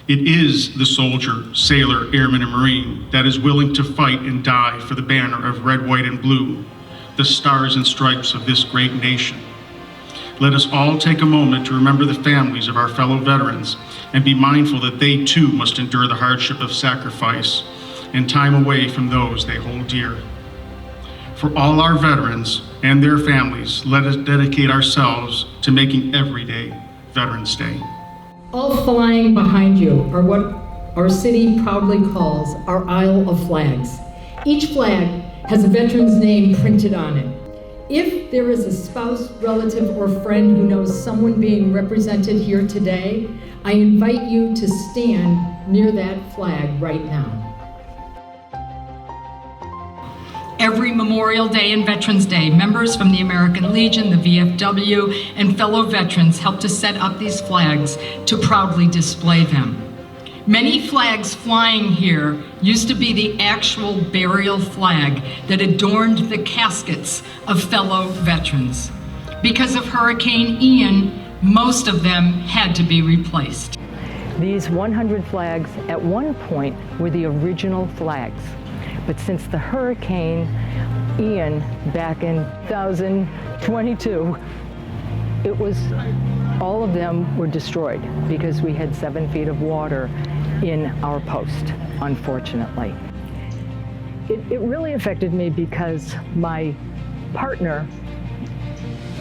It is the soldier, sailor, airman, and Marine that is willing to fight and die for the banner of red, white, and blue, the stars and stripes of this great nation. Let us all take a moment to remember the families of our fellow veterans and be mindful that they too must endure the hardship of sacrifice and time away from those they hold dear. For all our veterans and their families, let us dedicate ourselves to making every day Veterans Day. All flying behind you are what our city proudly calls our Isle of Flags. Each flag has a veteran's name printed on it. If there is a spouse, relative, or friend who knows someone being represented here today, I invite you to stand near that flag right now. Every Memorial Day and Veterans Day, members from the American Legion, the VFW, and fellow veterans help to set up these flags to proudly display them. Many flags flying here used to be the actual burial flag that adorned the caskets of fellow veterans. Because of Hurricane Ian, most of them had to be replaced. These 100 flags at one point were the original flags. But since the Hurricane Ian back in 2022, all of them were destroyed because we had 7 feet of water in our post, unfortunately. It really affected me because my partner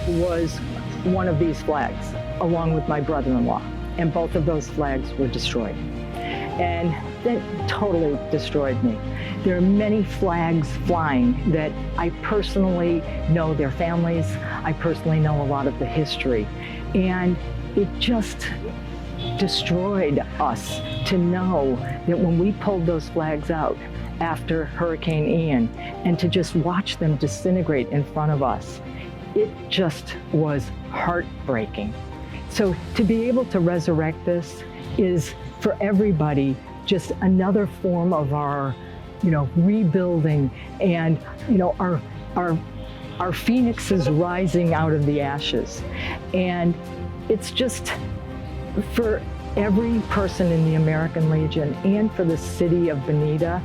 was one of these flags, along with my brother-in-law, and both of those flags were destroyed. And that totally destroyed me. There are many flags flying that I personally know their families. I personally know a lot of the history. And it just destroyed us to know that when we pulled those flags out after Hurricane Ian and to just watch them disintegrate in front of us, it just was heartbreaking. So to be able to resurrect this is, for everybody, just another form of our, rebuilding and, our phoenixes rising out of the ashes. And it's just, for every person in the American Legion and for the city of Bonita,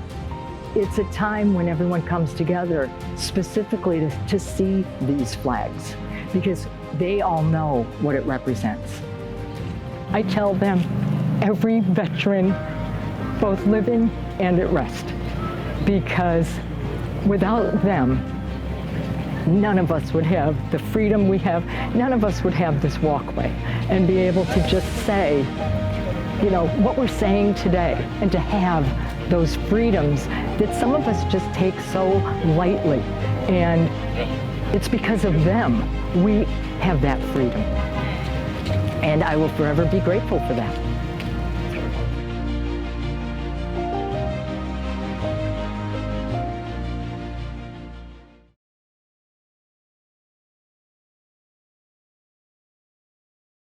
it's a time when everyone comes together specifically to see these flags, because they all know what it represents. I tell them, every veteran, both living and at rest, because without them, none of us would have the freedom we have. None of us would have this walkway and be able to just say, what we're saying today, and to have those freedoms that some of us just take so lightly. And it's because of them we have that freedom. And I will forever be grateful for that.